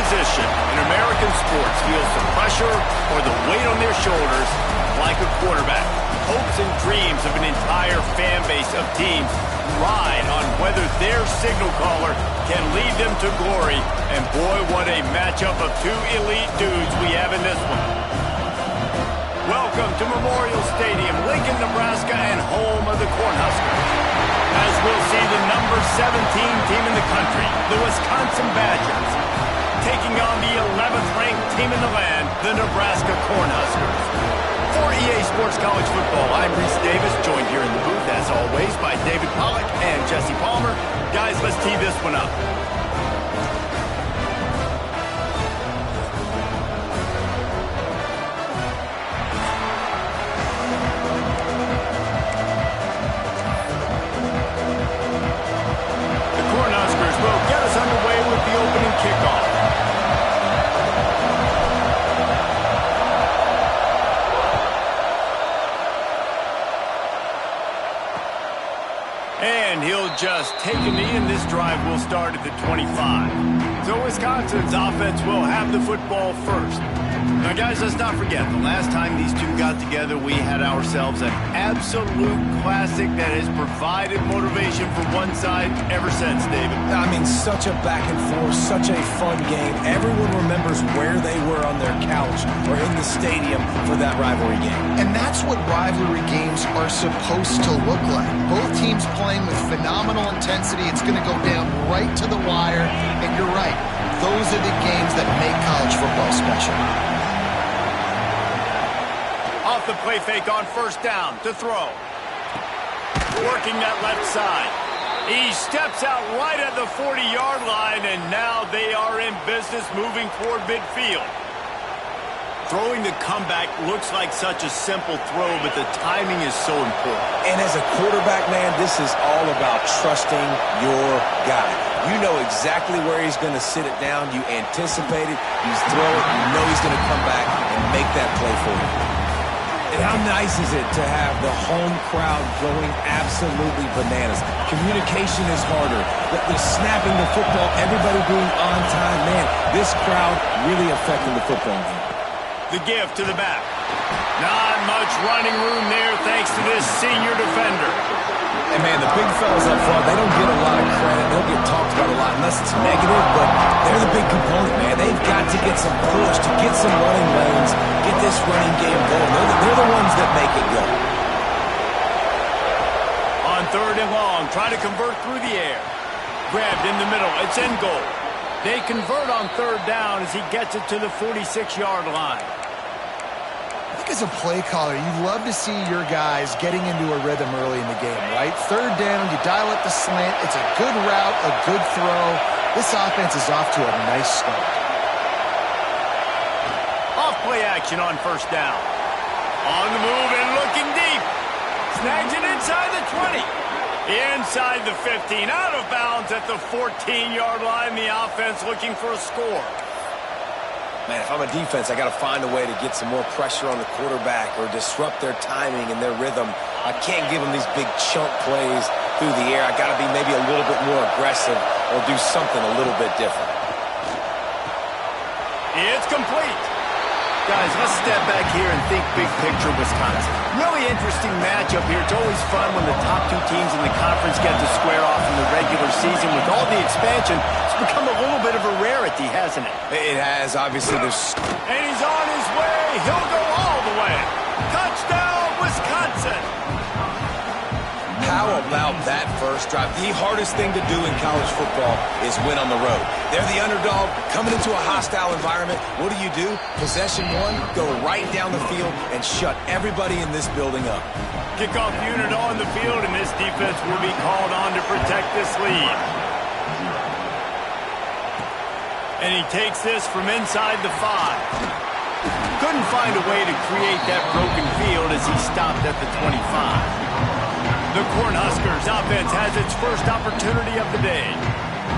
position in American sports feels the pressure or the weight on their shoulders like a quarterback. Hopes and dreams of an entire fan base of teams ride on whether their signal caller can lead them to glory. And boy, what a matchup of two elite dudes we have in this one. Welcome to Memorial Stadium, Lincoln, Nebraska, and home of the Cornhuskers. As we'll see the number 17 team in the country, the Wisconsin Badgers, taking on the 11th ranked team in the land, the Nebraska Cornhuskers. For EA Sports College Football, I'm Reese Davis, joined here in the booth, as always, by David Pollack and Jesse Palmer. Guys, let's tee this one up. The Cornhuskers will get us underway with the opening kickoff. And he'll just take a knee, and this drive will start at the 25. So Wisconsin's offense will have the football first. Now, guys, let's not forget, the last time these two got together, we had ourselves an absolute classic that has provided motivation for one side ever since, David. I mean, such a back and forth, such a fun game. Everyone remembers where they were on their couch or in the stadium for that rivalry game. And that's what rivalry games are supposed to look like. Both teams playing with phenomenal intensity. It's going to go down right to the wire. And you're right, those are the games that make college football special. Off the play fake on first down to throw. Working that left side. He steps out right at the 40-yard line, and now they are in business moving toward midfield. Throwing the comeback looks like such a simple throw, but the timing is so important. And as a quarterback, man, this is all about trusting your guy. You know exactly where he's going to sit it down. You anticipate it. You throw it. You know he's going to come back and make that play for you. And how nice is it to have the home crowd going absolutely bananas? Communication is harder. The snapping the football, everybody being on time. Man, this crowd really affecting the football game. The give to the back. Not much running room there thanks to this senior defender. And, man, the big fellas up front, they don't get a lot of credit. They don't get talked about a lot unless it's negative, but they're the big component, man. They've got to get some push, to get some running lanes, get this running game going. They're the ones that make it go. On third and long, trying to convert through the air. Grabbed in the middle. It's in goal. They convert on third down as he gets it to the 46-yard line. I think as a play caller, you love to see your guys getting into a rhythm early in the game, right? Third down, you dial up the slant. It's a good route, a good throw. This offense is off to a nice start. Off play action on first down. On the move and looking deep. Snags it inside the 20. Inside the 15, out of bounds at the 14-yard line. The offense looking for a score. Man, if I'm a defense, I got to find a way to get some more pressure on the quarterback or disrupt their timing and their rhythm. I can't give them these big chunk plays through the air. I got to be maybe a little bit more aggressive or do something a little bit different. It's complete. Guys, let's step back here and think big picture Wisconsin. Really interesting matchup here. It's always fun when the top two teams in the conference get to square off in the regular season. With all the expansion, it's become a little bit of a rarity, hasn't it? It has. Obviously, there's... And he's on his way. He'll go all the way. Touchdown, Wisconsin. How about that first drive? The hardest thing to do in college football is win on the road. They're the underdog, coming into a hostile environment. What do? Possession one, go right down the field and shut everybody in this building up. Kickoff unit on the field, and this defense will be called on to protect this lead. And he takes this from inside the 5. Couldn't find a way to create that broken field as he stopped at the 25. The Cornhuskers offense has its first opportunity of the day.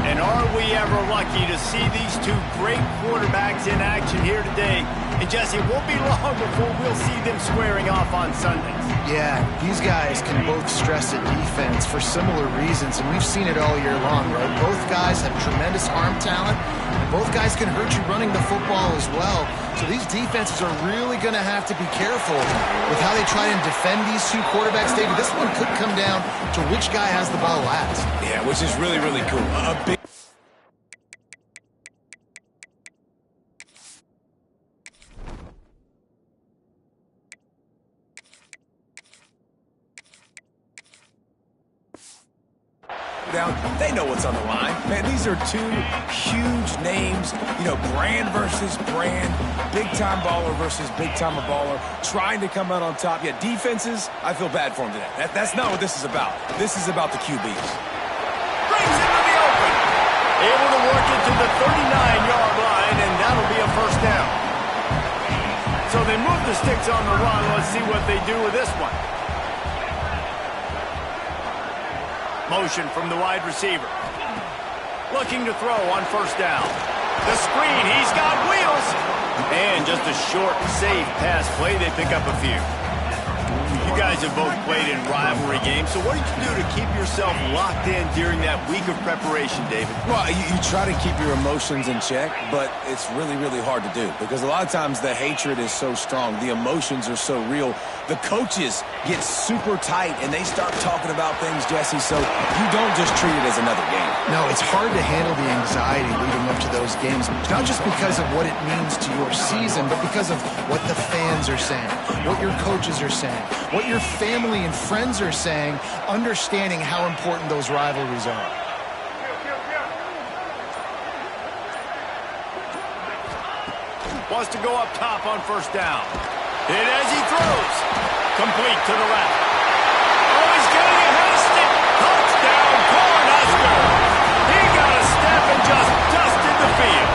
And are we ever lucky to see these two great quarterbacks in action here today And Jesse, it won't be long before we'll see them squaring off on Sundays. Yeah, these guys can both stress a defense for similar reasons, and we've seen it all year long, right? Both guys have tremendous arm talent, and both guys can hurt you running the football as well. So these defenses are really going to have to be careful with how they try and defend these two quarterbacks. David, this one could come down to which guy has the ball last. Yeah, which is really, really cool. A big down. They know what's on the line. Man, these are two huge names, brand versus brand, big-time baller versus big-time baller, trying to come out on top. Yeah, defenses, I feel bad for them today. That's not what this is about. This is about the QBs. Brings into the open. Able to work it to the 39-yard line, and that'll be a first down. So they move the sticks on the run. Let's see what they do with this one. Motion from the wide receiver. Looking to throw on first down. The screen, he's got wheels. And just a short, safe pass play. They pick up a few. You guys have both played in rivalry games, so what did you do to keep yourself locked in during that week of preparation, David? Well, you try to keep your emotions in check, but it's really, really hard to do because a lot of times the hatred is so strong. The emotions are so real. The coaches get super tight, and they start talking about things, Jesse, so you don't just treat it as another game. No, it's hard to handle the anxiety leading up to those games, not just because of what it means to your season, but because of what the fans are saying, what your coaches are saying, what your family and friends are saying, understanding how important those rivalries are. Wants to go up top on first down. Hit as he throws. Complete to the left. Oh, he's getting ahead of stick. Touchdown, Broncosvsbears. He got a step and just dusted the field.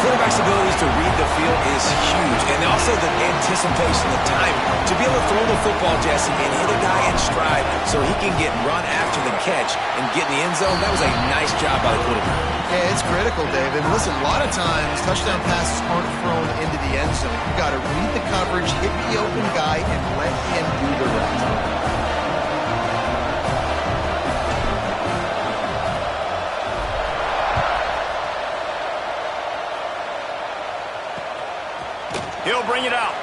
Quarterback's abilities to read the field is huge, and also the anticipation, the time to be able to throw the football, Jesse, and hit a guy in stride so he can get run after the catch and get in the end zone. That was a nice job by the quarterback. Yeah, it's critical, David. Listen, a lot of times touchdown passes aren't thrown into the end zone. You've got to read the coverage, hit the open guy, and let him do the rest. He'll bring it out.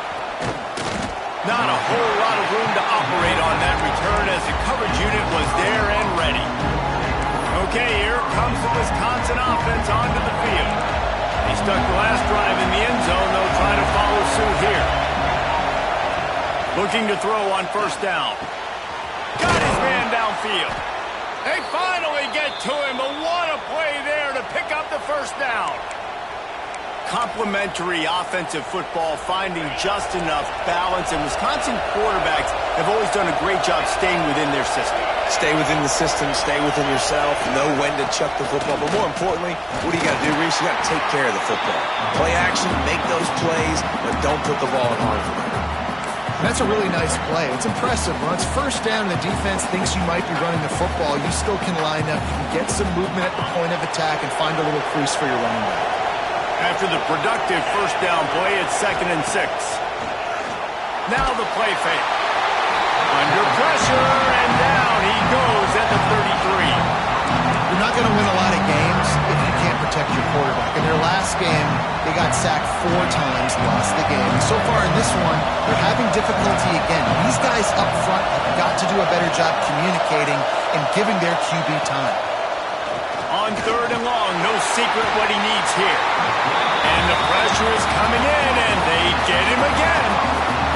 Not a whole lot of room to operate on that return as the coverage unit was there and ready. Okay, here comes the Wisconsin offense onto the field. He stuck the last drive in the end zone. They'll try to follow suit here. Looking to throw on first down. Got his man downfield. They finally get to him, but what a play there to pick up the first down. Complementary offensive football, finding just enough balance, and Wisconsin quarterbacks have always done a great job staying within their system. Stay within the system, stay within yourself, know when to chuck the football, but more importantly, what do you got to do, Reese? You got to take care of the football. Play action, make those plays, but don't put the ball in harm's way. That's a really nice play. It's impressive. When it's first down and the defense thinks you might be running the football, you still can line up, you can get some movement at the point of attack and find a little crease for your running back. After the productive first down play, it's 2nd and 6. Now the play fake. Under pressure, and down he goes at the 33. You're not going to win a lot of games if you can't protect your quarterback. In their last game, they got sacked 4 times, lost the game. And so far in this one, they're having difficulty again. These guys up front have got to do a better job communicating and giving their QB time. On 3rd and long, no secret what he needs here. And the pressure is coming in, and they get him again.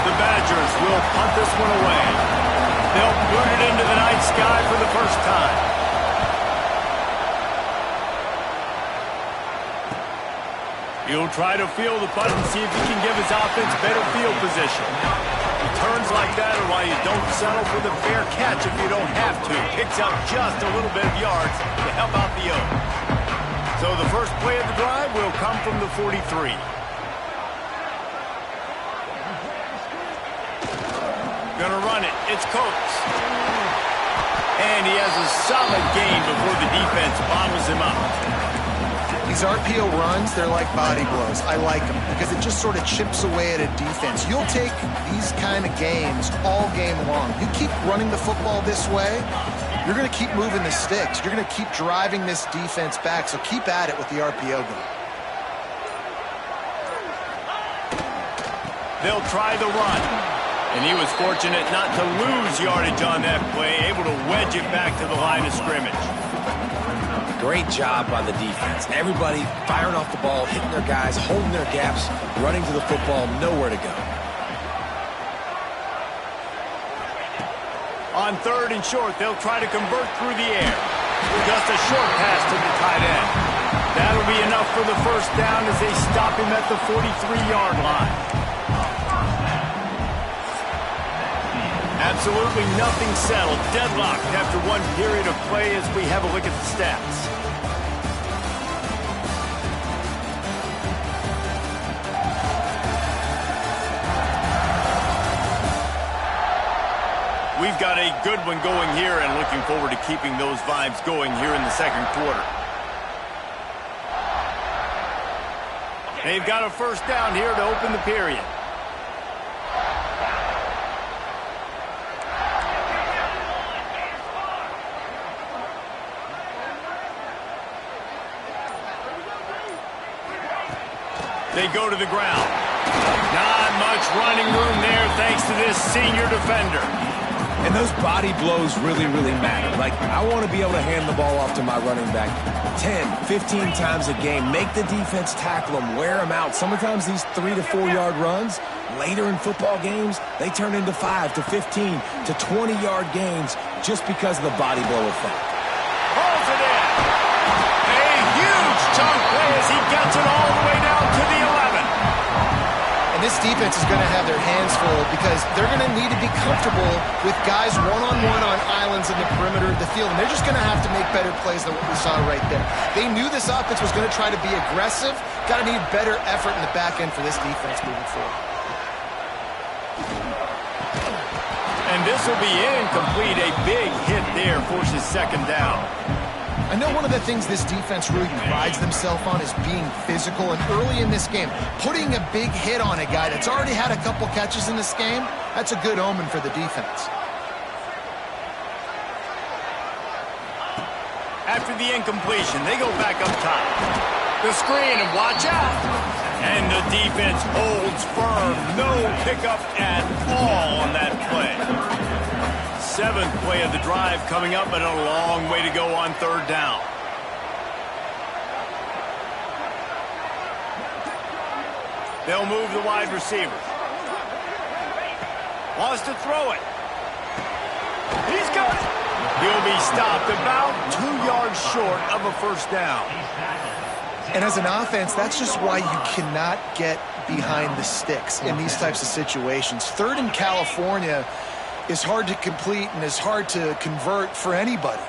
The Badgers will punt this one away. They'll boot it into the night sky for the first time. He'll try to feel the punt and see if he can give his offense better field position. Returns like that are why you don't settle for the fair catch if you don't have to. Picks up just a little bit of yards to help out the O. So the first play of the drive will come from the 43. Gonna run it. It's Coates. And he has a solid gain before the defense bottles him up. These RPO runs, they're like body blows. I like them because it just sort of chips away at a defense. You'll take these kind of games all game long. You keep running the football this way, you're going to keep moving the sticks. You're going to keep driving this defense back, so keep at it with the RPO game. They'll try the run. And he was fortunate not to lose yardage on that play, able to wedge it back to the line of scrimmage. Great job by the defense. Everybody firing off the ball, hitting their guys, holding their gaps, running to the football, nowhere to go. On 3rd and short, they'll try to convert through the air. Just a short pass to the tight end. That'll be enough for the first down as they stop him at the 43-yard line. Absolutely nothing settled. Deadlocked after one period of play as we have a look at the stats. We've got a good one going here and looking forward to keeping those vibes going here in the second quarter. They've got a first down here to open the period. They go to the ground. Not much running room there thanks to this senior defender. And those body blows really, really matter. Like, I want to be able to hand the ball off to my running back 10, 15 times a game. Make the defense tackle them, wear them out. Sometimes these 3 to 4 yard runs, later in football games, they turn into 5 to 15 to 20-yard gains just because of the body blow effect. Holds it in. A huge chunk play as he gets it all the way down to the 11. This defense is going to have their hands full because they're going to need to be comfortable with guys one-on-one on islands in the perimeter of the field, and they're just going to have to make better plays than what we saw right there. They knew this offense was going to try to be aggressive. Got to need better effort in the back end for this defense moving forward. And this will be incomplete. A big hit there forces second down. I know one of the things this defense really prides themselves on is being physical, and early in this game, putting a big hit on a guy that's already had a couple catches in this game, that's a good omen for the defense. After the incompletion, they go back up top. The screen, and watch out. And the defense holds firm. No pickup at all on that play. 7th play of the drive coming up, but a long way to go on 3rd down. They'll move the wide receiver. Wants to throw it. He's got it. He'll be stopped about 2 yards short of a first down. And as an offense, that's just why you cannot get behind the sticks in these types of situations. 3rd in California is hard to complete and is hard to convert for anybody.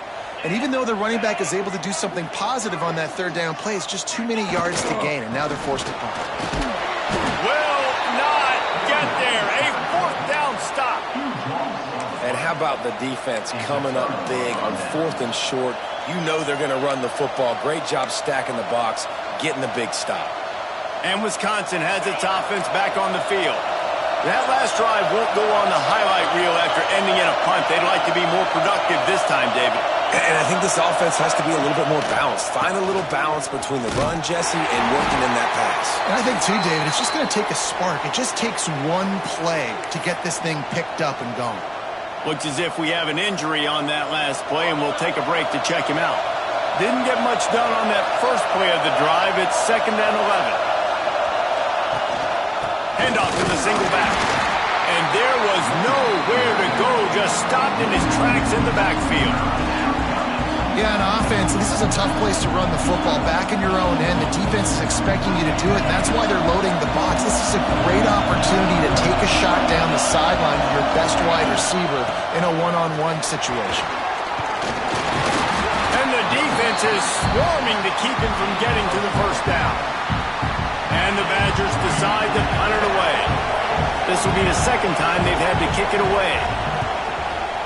And even though the running back is able to do something positive on that 3rd down play, it's just too many yards to gain, and now they're forced to punt. Will not get there. A 4th down stop. And how about the defense coming up big on 4th and short? You know they're going to run the football. Great job stacking the box, getting the big stop. And Wisconsin has its offense back on the field. That last drive won't go on the highlight reel after ending in a punt. They'd like to be more productive this time, David. And I think this offense has to be a little bit more balanced. Find a little balance between the run, Jesse, and working in that pass. And I think, too, David, it's just going to take a spark. It just takes one play to get this thing picked up and going. Looks as if we have an injury on that last play, and we'll take a break to check him out. Didn't get much done on that first play of the drive. It's 2nd and 11. Handoff to the single back. And there was nowhere to go, just stopped in his tracks in the backfield. Yeah, on offense, this is a tough place to run the football. Back in your own end, the defense is expecting you to do it, and that's why they're loading the box. This is a great opportunity to take a shot down the sideline to your best wide receiver in a one-on-one situation. And the defense is swarming to keep him from getting to the first down. And the Badgers decide to punt it away. This will be the 2nd time they've had to kick it away.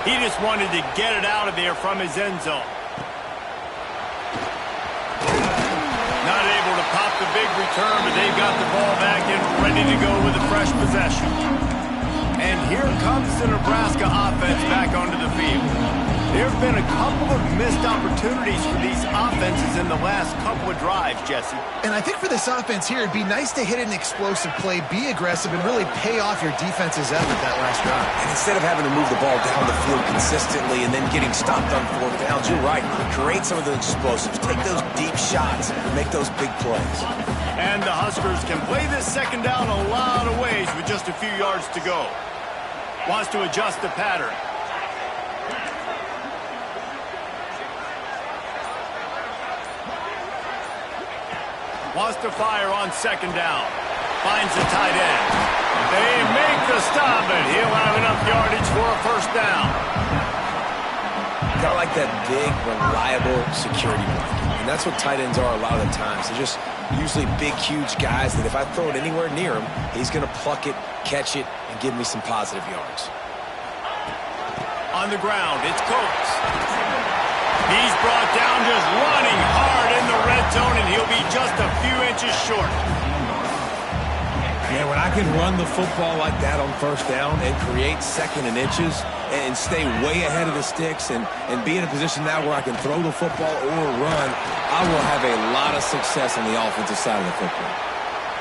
He just wanted to get it out of there from his end zone. Not the big return, but they've got the ball back and ready to go with a fresh possession. And here comes the Nebraska offense back onto the field. There have been a couple of missed opportunities for these offenses in the last couple of drives, Jesse. And I think for this offense here, it'd be nice to hit an explosive play, be aggressive, and really pay off your defense's effort that last drive. And instead of having to move the ball down the field consistently and then getting stopped on fourth downs, you're right. Create some of those explosives. Take those deep shots and make those big plays. And the Huskers can play this second down a lot of ways with just a few yards to go. Wants to adjust the pattern. Wants to fire on second down. Finds the tight end. They make the stop, and he'll have enough yardage for a first down. Kind of like that big, reliable security blanket. And that's what tight ends are a lot of the times. They're just usually big, huge guys that if I throw it anywhere near him, he's going to pluck it, catch it, and give me some positive yards. On the ground, it's Coates. He's brought down just running hard in the red zone, and he'll be just a few inches short. Yeah, when I can run the football like that on first down and create second and inches and stay way ahead of the sticks and be in a position now where I can throw the football or run, I will have a lot of success on the offensive side of the football.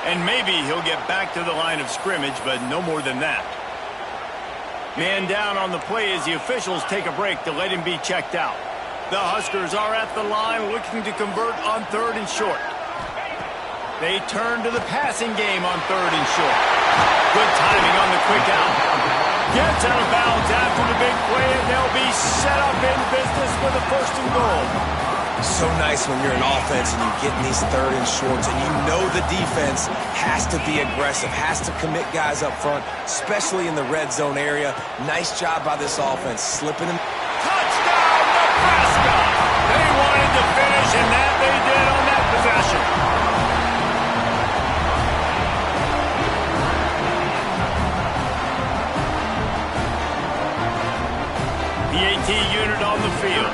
And maybe he'll get back to the line of scrimmage, but no more than that. Man down on the play as the officials take a break to let him be checked out. The Huskers are at the line looking to convert on third and short. They turn to the passing game on third and short. Good timing on the quick out. Gets out of bounds after the big play, and they'll be set up in business with a first and goal. So nice when you're an offense and you get in these third and shorts and you know the defense has to be aggressive, has to commit guys up front, especially in the red zone area. Nice job by this offense, slipping them. Touchdown, Nebraska! They wanted to finish, and that they did on that possession. The AT unit on the field.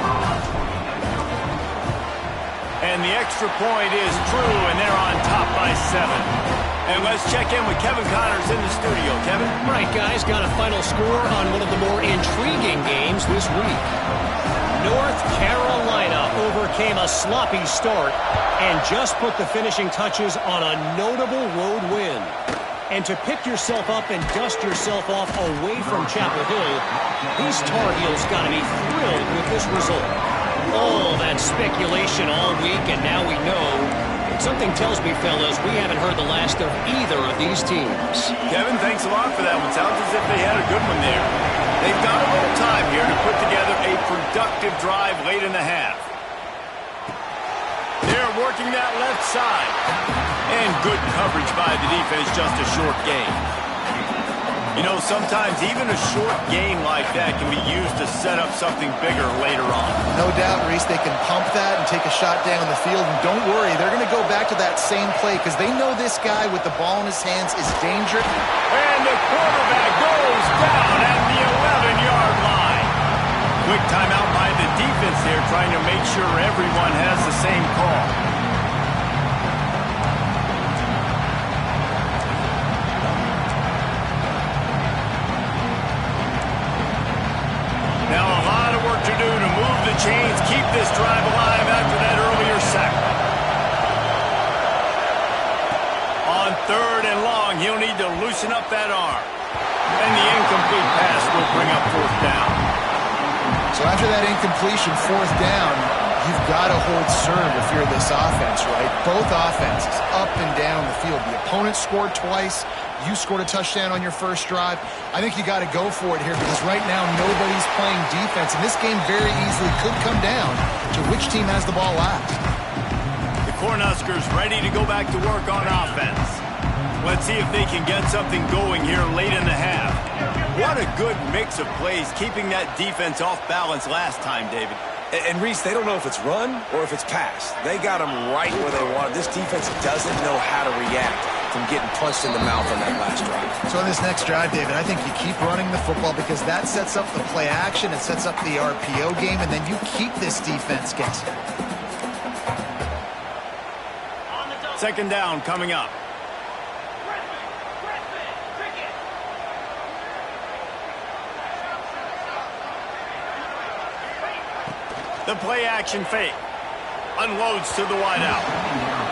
And the extra point is true, and they're on top by 7. And let's check in with Kevin Connors in the studio. Kevin? Right, guys, got a final score on one of the more intriguing games this week. North Carolina overcame a sloppy start and just put the finishing touches on a notable road win. And to pick yourself up and dust yourself off away from Chapel Hill, these Tar Heels got to be thrilled with this result. All that speculation all week, and now we know. And something tells me, fellas, we haven't heard the last of either of these teams. Kevin, thanks a lot for that one. Sounds as if they had a good one there. They've got a little time here to put together a productive drive late in the half. They're working that left side. And good coverage by the defense, just a short gain. You know, sometimes even a short gain like that can be used to set up something bigger later on. No doubt, Reese, they can pump that and take a shot down the field. And don't worry, they're going to go back to that same play because they know this guy with the ball in his hands is dangerous. And the quarterback goes down at the 11-yard line. Quick timeout by the defense there, trying to make sure everyone has the same call. Now a lot of work to do to move the chains, keep this drive alive after that earlier sack. On third and long, he'll need to loosen up that arm. And the incomplete pass will bring up fourth down. So after that incompletion, fourth down, you've got to hold serve if you're this offense, right? Both offenses up and down the field. The opponent scored twice. You scored a touchdown on your first drive. I think you got to go for it here because right now nobody's playing defense, and this game very easily could come down to which team has the ball last. The Cornhuskers ready to go back to work on offense. Let's see if they can get something going here late in the half. What a good mix of plays, keeping that defense off balance last time, David. And Reese, they don't know if it's run or if it's pass. They got them right where they want it. This defense doesn't know how to react from getting punched in the mouth on that last drive. So on this next drive, David, I think you keep running the football because that sets up the play action, it sets up the RPO game, and then you keep this defense guessing. Second down coming up. The play action fake. Unloads to the wideout.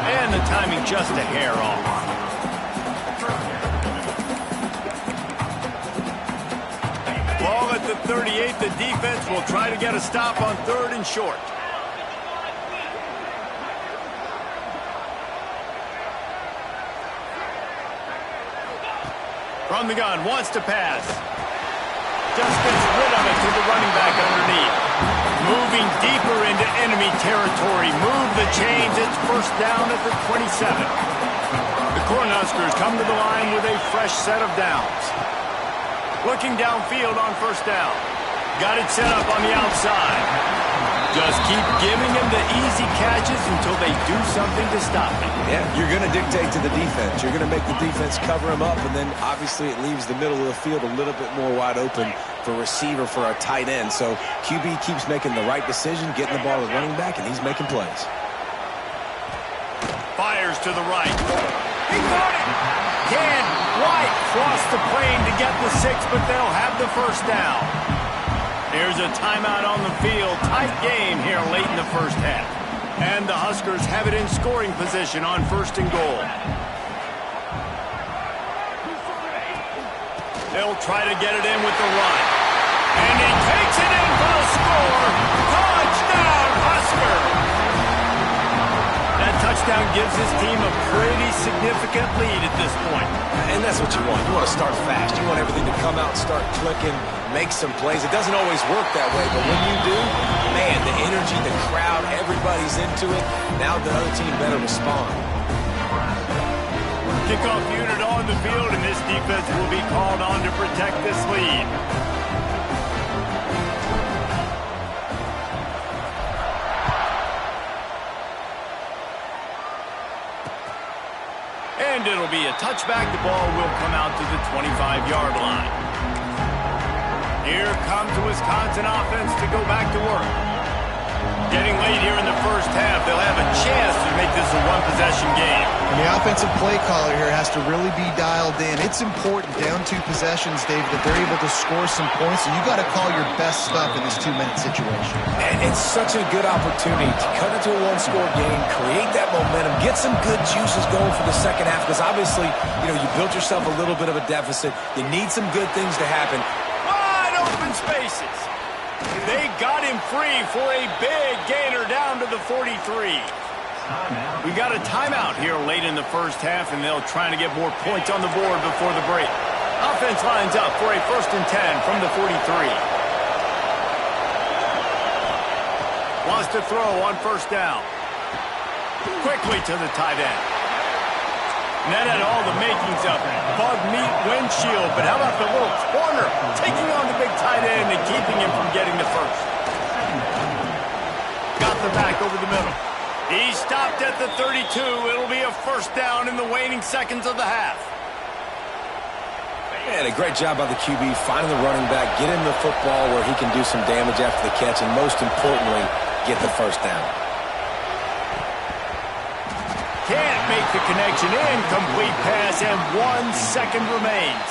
And the timing just a hair off. Ball at the 38. The defense will try to get a stop on 3rd and short. From the gun, wants to pass. Just gets rid of it to the running back underneath. Moving deeper into enemy territory. Move the chains. It's first down at the 27. The Cornhuskers come to the line with a fresh set of downs. Looking downfield on first down. Got it set up on the outside. Just keep giving them the easy catches until they do something to stop it. Yeah, you're going to dictate to the defense. You're going to make the defense cover them up, and then obviously it leaves the middle of the field a little bit more wide open for receiver, for a tight end. So QB keeps making the right decision, getting the ball to the running back, and he's making plays. Fires to the right. He got it! Can White cross the plane to get the 6, but they'll have the first down. Here's a timeout on the field. Tight game here late in the first half. And the Huskers have it in scoring position on 1st and goal. They'll try to get it in with the run. And he takes it in for a score. Touchdown, Husker! That touchdown gives his team a pretty significant lead at this point. And that's what you want. You want to start fast. You want everything to come out and start clicking, make some plays. It doesn't always work that way, but when you do, man, the energy, the crowd, everybody's into it. Now the other team better respond. Kickoff unit on the field, and this defense will be called on to protect this lead. And it'll be a touchback. The ball will come out to the 25-yard line. Here comes the Wisconsin offense to go back to work. Getting late here in the first half, they'll have a chance to make this a one-possession game. And the offensive play caller here has to really be dialed in. It's important down 2 possessions, David, that they're able to score some points. So you got to call your best stuff in this 2-minute situation. And it's such a good opportunity to cut into a 1-score game, create that momentum, get some good juices going for the second half. Because obviously, you built yourself a little bit of a deficit. You need some good things to happen. Wide open spaces. They got him free for a big gainer down to the 43. We got a timeout here late in the first half, and they'll try to get more points on the board before the break. Offense lines up for a 1st and 10 from the 43. Wants to throw on first down. Quickly to the tight end. And that had all the makings of bug meat windshield, but how about the little corner taking on the big tight end and keeping him from getting the first? Got the back over the middle. He stopped at the 32. It'll be a first down in the waning seconds of the half. And a great job by the QB finding the running back, get him the football where he can do some damage after the catch, and most importantly, get the first down. Can't make the connection. Incomplete pass, and 1 second remains.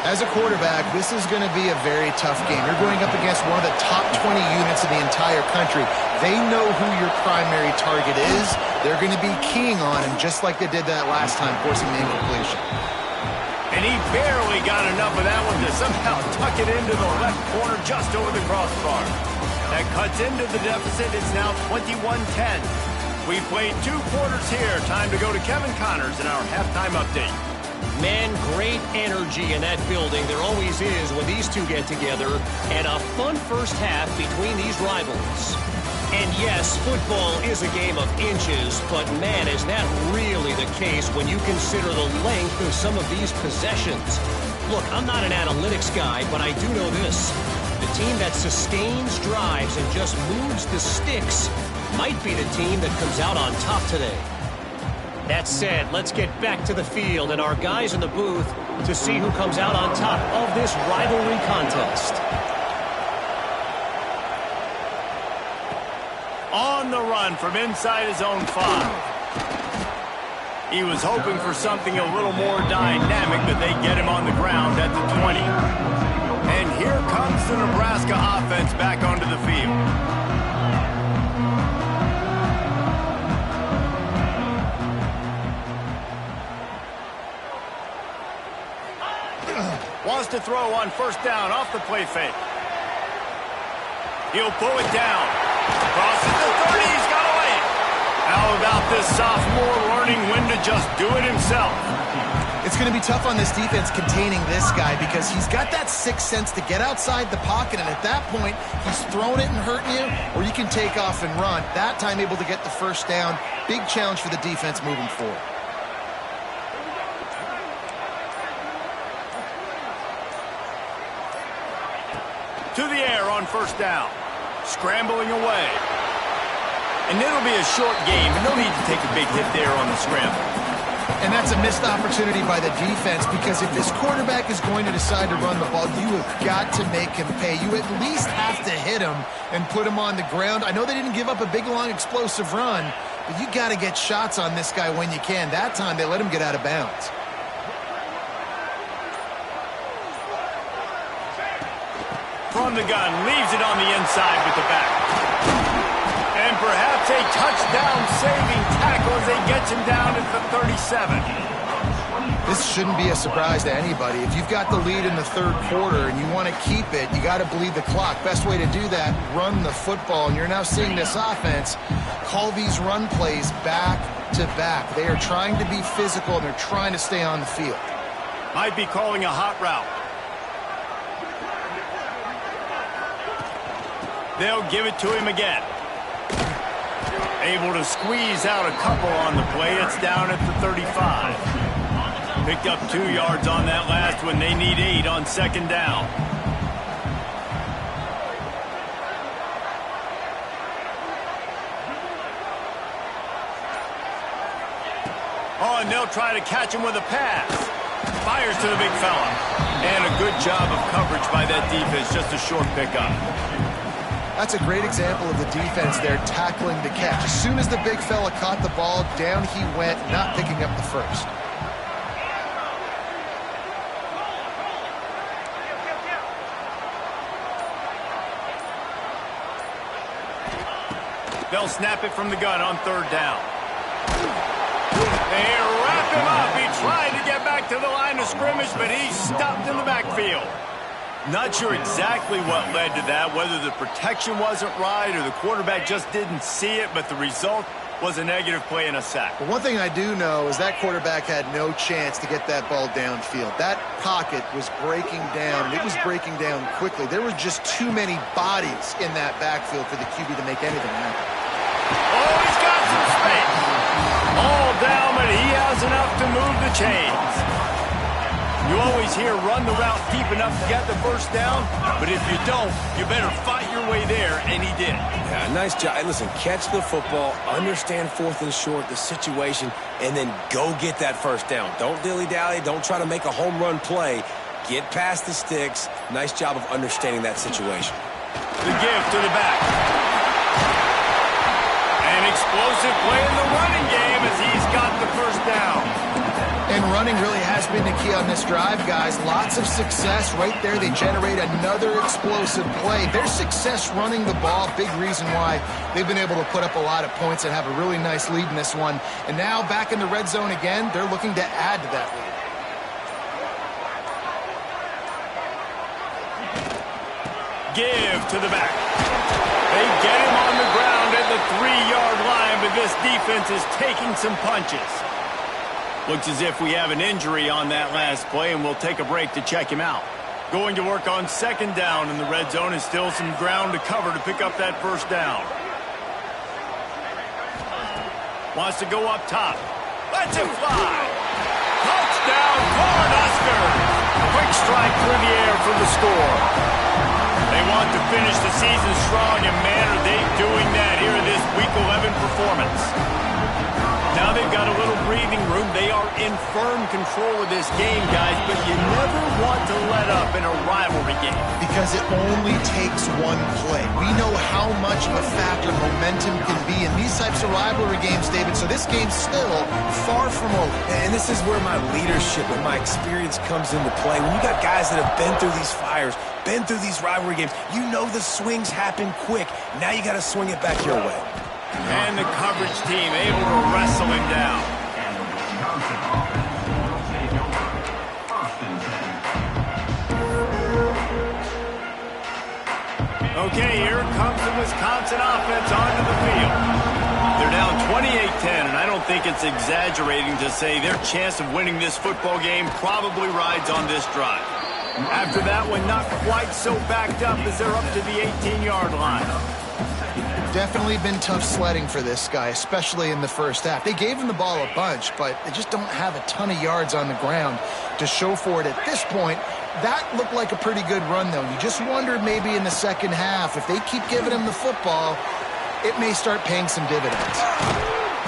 As a quarterback, this is going to be a very tough game. You're going up against one of the top 20 units in the entire country. They know who your primary target is. They're going to be keying on him just like they did that last time, forcing the incompletion. And he barely got enough of that one to somehow tuck it into the left corner just over the crossbar. That cuts into the deficit. It's now 21-10. We've played 2 quarters here. Time to go to Kevin Connors in our halftime update. Man, great energy in that building. There always is when these two get together. And a fun first half between these rivals. And yes, football is a game of inches, but man, is that really the case when you consider the length of some of these possessions. Look, I'm not an analytics guy, but I do know this. The team that sustains drives and just moves the sticks might be the team that comes out on top today. That said, let's get back to the field and our guys in the booth to see who comes out on top of this rivalry contest. On the run from inside his own 5. He was hoping for something a little more dynamic, but they get him on the ground at the 20. And here comes the Nebraska offense back onto the field. Wants to throw on first down off the play fake. He'll pull it down. Crosses the 30. He's got away. How about this sophomore learning when to just do it himself? It's going to be tough on this defense containing this guy because he's got that sixth sense to get outside the pocket, and at that point, he's throwing it and hurting you, or you can take off and run. That time able to get the first down. Big challenge for the defense moving forward. To the air on first down. Scrambling away. And it'll be a short game, and no need to take a big hit there on the scramble. And that's a missed opportunity by the defense because if this quarterback is going to decide to run the ball, you have got to make him pay. You at least have to hit him and put him on the ground. I know they didn't give up a big, long, explosive run, but you got to get shots on this guy when you can. That time they let him get out of bounds. From the gun, leaves it on the inside with the back. And perhaps a touchdown-saving tackle as they get him down at the 37. This shouldn't be a surprise to anybody. If you've got the lead in the third quarter and you want to keep it, you got to bleed the clock. Best way to do that, run the football. And you're now seeing this offense call these run plays back to back. They are trying to be physical, and they're trying to stay on the field. Might be calling a hot route. They'll give it to him again. Able to squeeze out a couple on the play. It's down at the 35. Picked up 2 yards on that last one. They need 8 on second down. Oh, and they'll try to catch him with a pass. Fires to the big fella. And a good job of coverage by that defense. Just a short pickup. That's a great example of the defense there tackling the catch. As soon as the big fella caught the ball, down he went, not picking up the first. They'll snap it from the gun on third down. They wrap him up. He tried to get back to the line of scrimmage, but he's stopped in the backfield. Not sure exactly what led to that, whether the protection wasn't right or the quarterback just didn't see it, but the result was a negative play and a sack. But one thing I do know is that quarterback had no chance to get that ball downfield. That pocket was breaking down, and it was breaking down quickly. There were just too many bodies in that backfield for the QB to make anything happen. Oh, he's got some space. All down, but he has enough to move the chains. You always hear run the route deep enough to get the first down, but if you don't, you better fight your way there, and he did. Yeah, nice job. Hey, listen, catch the football, understand fourth and short, the situation, and then go get that first down. Don't dilly-dally. Don't try to make a home run play. Get past the sticks. Nice job of understanding that situation. The give to the back. An explosive play in the running game as he's got the first down. And running really has been the key on this drive, guys. Lots of success right there. They generate another explosive play. Their success running the ball, big reason why they've been able to put up a lot of points and have a really nice lead in this one. And now back in the red zone again, they're looking to add to that lead. Give to the back. They get him on the ground at the 3-yard line, but this defense is taking some punches. Looks as if we have an injury on that last play, and we'll take a break to check him out. Going to work on second down in the red zone, and still some ground to cover to pick up that first down. Wants to go up top. Lets it fly. Touchdown, Broncosvsbears. Quick strike through the air for the score. They want to finish the season strong, and man, are they doing that here in this Week 11 performance. Now they've got a little breathing room. They are in firm control of this game, guys, but you never want to let up in a rivalry game. Because it only takes one play. We know how much of a factor momentum can be in these types of rivalry games, David, so this game's still far from over. And this is where my leadership and my experience comes into play. When you got guys that have been through these fires, been through these rivalry games, you know the swings happen quick. Now you got to swing it back your way. And the coverage team able to wrestle him down. Okay, here comes the Wisconsin offense onto the field. They're down 28-10, and I don't think it's exaggerating to say their chance of winning this football game probably rides on this drive. After that one, not quite so backed up as they're up to the 18-yard line. Definitely been tough sledding for this guy, especially in the first half. They gave him the ball a bunch, but they just don't have a ton of yards on the ground to show for it at this point. That looked like a pretty good run, though. You just wondered maybe in the second half, if they keep giving him the football, it may start paying some dividends.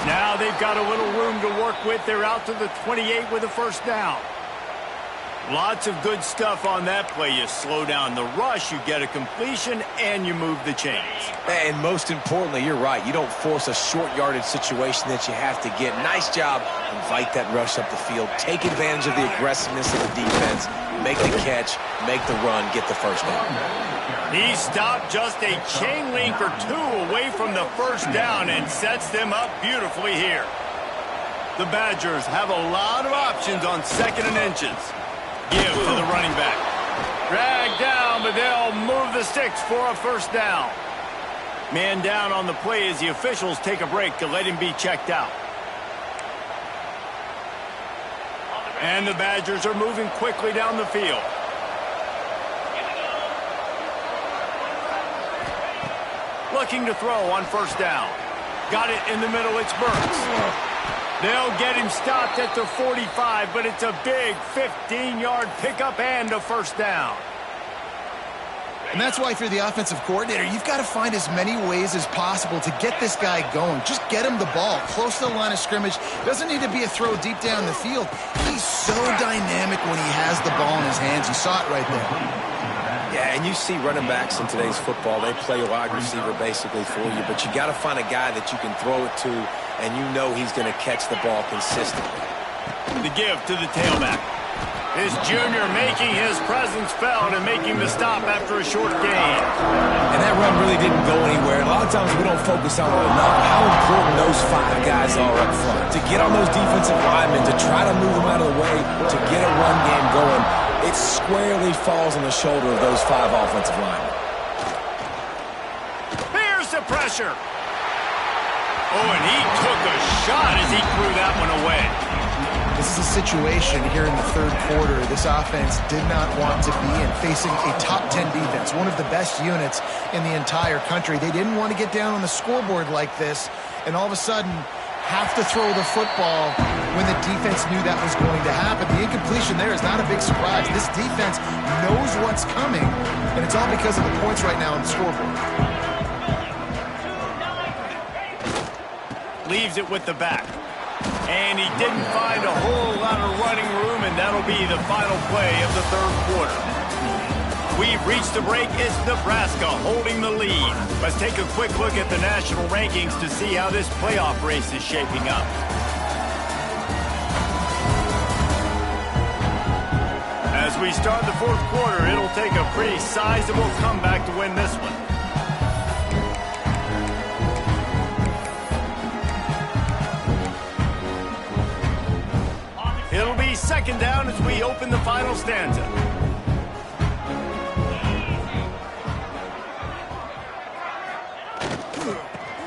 Now they've got a little room to work with. They're out to the 28 with a first down. Lots of good stuff on that play. You slow down the rush, you get a completion, and you move the chains. And most importantly, you're right. You don't force a short yardage situation that you have to get. Nice job. Invite that rush up the field. Take advantage of the aggressiveness of the defense. Make the catch, make the run, get the first down. He stopped just a chain link or two away from the first down and sets them up beautifully here. The Badgers have a lot of options on second and inches. Give to the running back. Drag down, but they'll move the sticks for a first down. Man down on the play as the officials take a break to let him be checked out. And the Badgers are moving quickly down the field. Looking to throw on first down. Got it in the middle, it's Burks. They'll get him stopped at the 45, but it's a big 15-yard pickup and a first down. And that's why if you're the offensive coordinator, you've got to find as many ways as possible to get this guy going. Just get him the ball close to the line of scrimmage. Doesn't need to be a throw deep down the field. He's so dynamic when he has the ball in his hands. You saw it right there. Yeah, and you see running backs in today's football, they play a wide receiver basically for you, but you got to find a guy that you can throw it to, and you know he's going to catch the ball consistently. The give to the tailback. This junior making his presence felt and making the stop after a short gain. And that run really didn't go anywhere. A lot of times we don't focus on it enough, how important those five guys are up front. To get on those defensive linemen, to try to move them out of the way, to get a run game going, it squarely falls on the shoulder of those five offensive linemen. Here's the pressure. Oh, and he took a shot as he threw that one away. This is a situation here in the third quarter this offense did not want to be in, facing a top 10 defense, one of the best units in the entire country. They didn't want to get down on the scoreboard like this, and all of a sudden have to throw the football when the defense knew that was going to happen. The incompletion there is not a big surprise. This defense knows what's coming, and it's all because of the points right now on the scoreboard. Leaves it with the back. And he didn't find a whole lot of running room, and that'll be the final play of the third quarter. We've reached the break. It's Nebraska holding the lead. Let's take a quick look at the national rankings to see how this playoff race is shaping up. As we start the fourth quarter, it'll take a pretty sizable comeback to win this one. It'll be second down as we open the final stanza.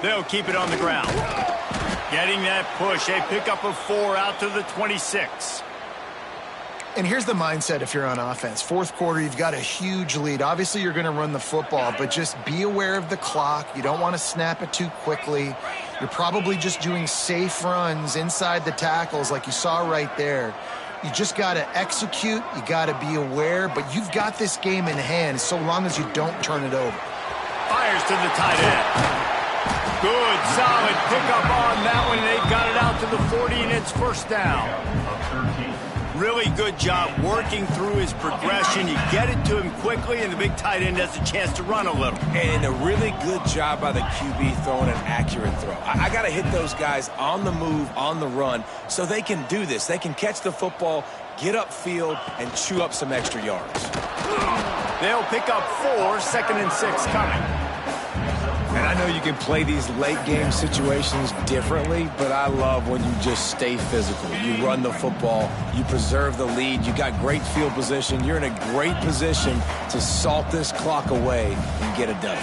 They'll keep it on the ground. Getting that push, a pickup of 4 out to the 26. And here's the mindset if you're on offense. Fourth quarter, you've got a huge lead. Obviously, you're going to run the football, but just be aware of the clock. You don't want to snap it too quickly. You're probably just doing safe runs inside the tackles like you saw right there. You just got to execute. You got to be aware, but you've got this game in hand so long as you don't turn it over. Fires to the tight end. Good, solid pickup on that one. They got it out to the 40, and it's first down. Really good job working through his progression. You get it to him quickly, and the big tight end has a chance to run a little. And a really good job by the QB throwing an accurate throw. I got to hit those guys on the move, on the run, so they can do this. They can catch the football, get upfield, and chew up some extra yards. They'll pick up 4, 2nd and 6 coming. And I know you can play these late-game situations differently, but I love when you just stay physical. You run the football, you preserve the lead, you got great field position. You're in a great position to salt this clock away and get it done.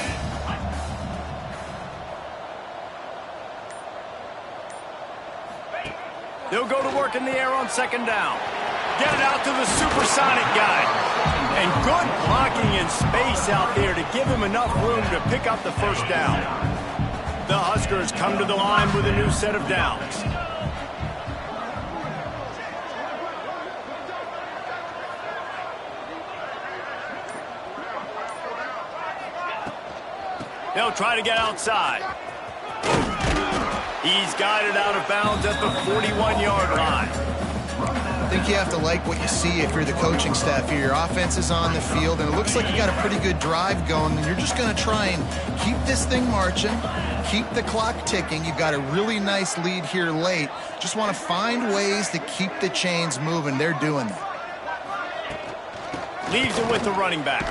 They'll go to work in the air on 2nd down. Get it out to the supersonic guy. And good blocking in space out there to give him enough room to pick up the first down. The Huskers come to the line with a new set of downs. They'll try to get outside. He's guided out of bounds at the 41-yard line. I think you have to like what you see if you're the coaching staff here. Your offense is on the field, and it looks like you got a pretty good drive going, and you're just going to try and keep this thing marching, keep the clock ticking. You've got a really nice lead here late. Just want to find ways to keep the chains moving. They're doing that. Leaves it with the running back.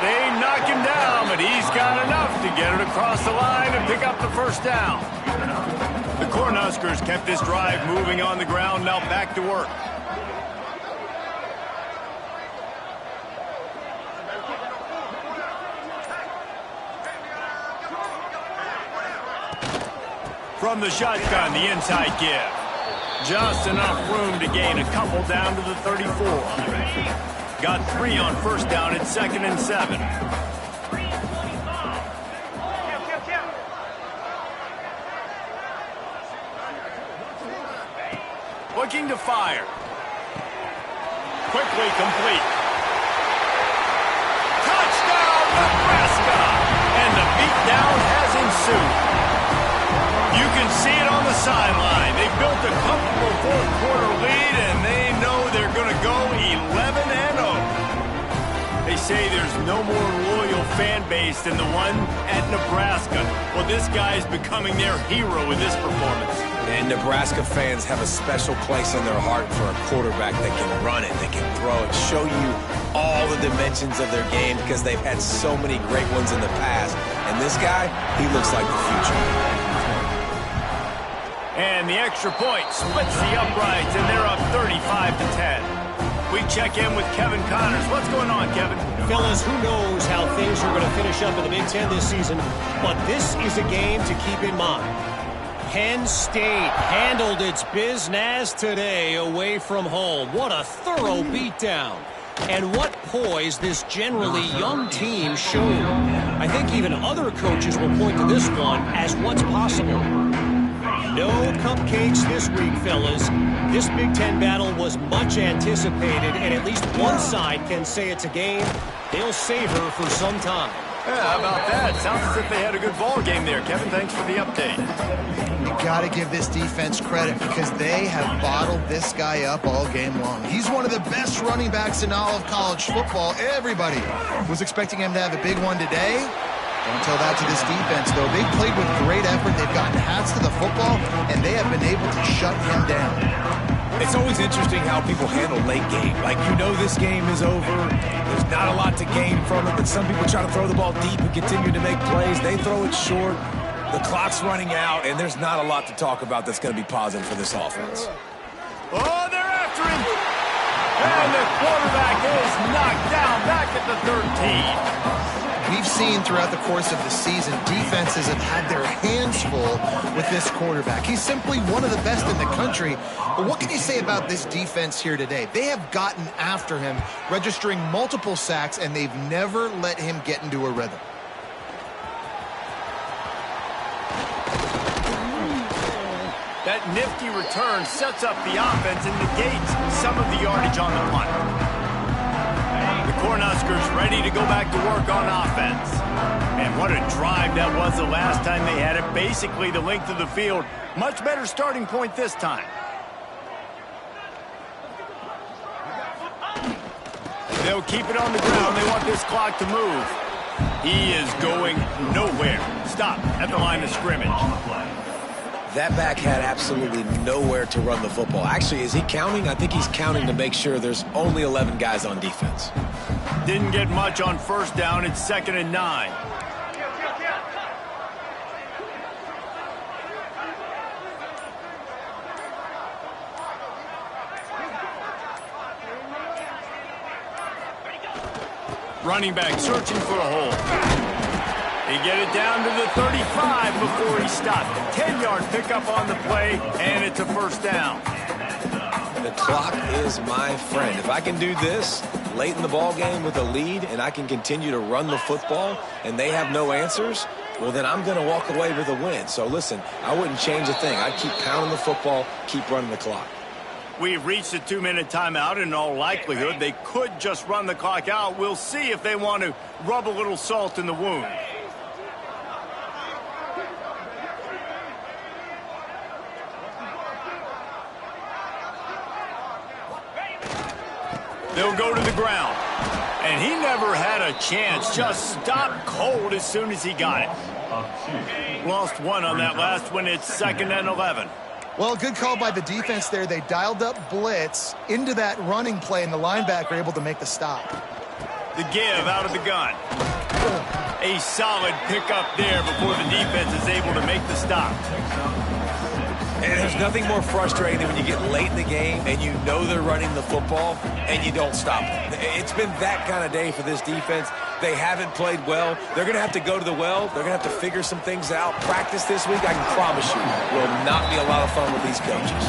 They knock him down, but he's got enough to get it across the line and pick up the first down. The Cornhuskers kept this drive moving on the ground, now back to work. From the shotgun, the inside give. Just enough room to gain a couple down to the 34. Got 3 on first down at 2nd and 7. Looking to fire. Quickly complete. Touchdown, Nebraska! And the beatdown has ensued. You can see it on the sideline. They built a comfortable fourth-quarter lead, and they know they're going to go 11-0. They say there's no more loyal fan base than the one at Nebraska. Well, this guy's becoming their hero with this performance. And Nebraska fans have a special place in their heart for a quarterback that can run it, that can throw it, show you all the dimensions of their game because they've had so many great ones in the past. And this guy, he looks like the future. And the extra point splits the uprights, and they're up 35-10. We check in with Kevin Connors. What's going on, Kevin? Fellas, who knows how things are going to finish up in the Big Ten this season, but this is a game to keep in mind. Penn State handled its business today away from home. What a thorough beatdown. And what poise this generally young team showed. I think even other coaches will point to this one as what's possible. No cupcakes this week, fellas. This Big Ten battle was much anticipated, and at least one side can say it's a game they'll savor for some time. Yeah, how about that? Sounds as if they had a good ball game there. Kevin, thanks for the update. You got to give this defense credit because they have bottled this guy up all game long. He's one of the best running backs in all of college football. Everybody was expecting him to have a big one today. Don't tell that to this defense, though. They played with great effort. They've gotten hats to the football, and they have been able to shut him down. It's always interesting how people handle late game. Like, you know this game is over. There's not a lot to gain from it, but some people try to throw the ball deep and continue to make plays. They throw it short. The clock's running out, and there's not a lot to talk about that's going to be positive for this offense. Oh, they're after him. And the quarterback is knocked down back at the 13. We've seen throughout the course of the season, defenses have had their hands full with this quarterback. He's simply one of the best in the country. But what can you say about this defense here today? They have gotten after him, registering multiple sacks, and they've never let him get into a rhythm. That nifty return sets up the offense and negates some of the yardage on the punt. The Cornhuskers ready to go back to work on offense. And what a drive that was the last time they had it. Basically the length of the field. Much better starting point this time. They'll keep it on the ground. They want this clock to move. He is going nowhere. Stop at the line of scrimmage. That back had absolutely nowhere to run the football. Actually, is he counting? I think he's counting to make sure there's only 11 guys on defense. Didn't get much on first down. It's 2nd and 9. Running back searching for a hole. They get it down to the 35 before he stopped. 10-yard pickup on the play, and it's a first down. The clock is my friend. If I can do this late in the ball game with a lead and I can continue to run the football and they have no answers, well, then I'm going to walk away with a win. So, listen, I wouldn't change a thing. I'd keep pounding the football, keep running the clock. We've reached a 2-minute timeout. In all likelihood, they could just run the clock out. We'll see if they want to rub a little salt in the wound. They'll go to the ground. And he never had a chance. Just stopped cold as soon as he got it. Lost one on that last one. It's 2nd and 11. Well, good call by the defense there. They dialed up blitz into that running play, and the linebacker able to make the stop. The give out of the gun. A solid pickup there before the defense is able to make the stop. And there's nothing more frustrating than when you get late in the game and you know they're running the football and you don't stop them. It's been that kind of day for this defense. They haven't played well. They're going to have to go to the well. They're going to have to figure some things out. Practice this week, I can promise you, will not be a lot of fun with these coaches.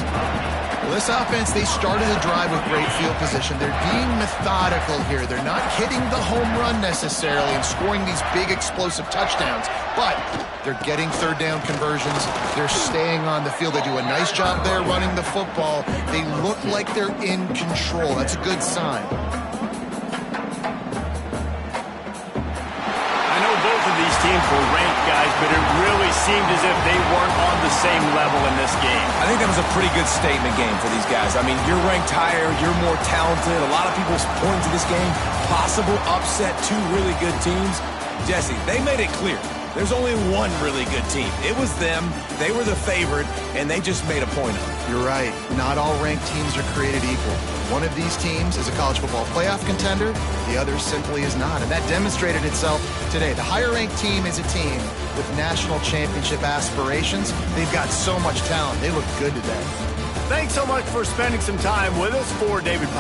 Well, this offense, they started the drive with great field position. They're being methodical here. They're not hitting the home run necessarily and scoring these big explosive touchdowns, but they're getting third down conversions. They're staying on the field. They do a nice job there running the football. They look like they're in control. That's a good sign. These teams were ranked, guys, but it really seemed as if they weren't on the same level in this game. I think that was a pretty good statement game for these guys. I mean, you're ranked higher, you're more talented. A lot of people point to this game, possible upset, two really good teams. Jesse, they made it clear. There's only one really good team. It was them. They were the favorite, and they just made a point of it. You're right. Not all ranked teams are created equal. One of these teams is a college football playoff contender. The other simply is not. And that demonstrated itself today. The higher-ranked team is a team with national championship aspirations. They've got so much talent. They look good today. Thanks so much for spending some time with us. For David Powell.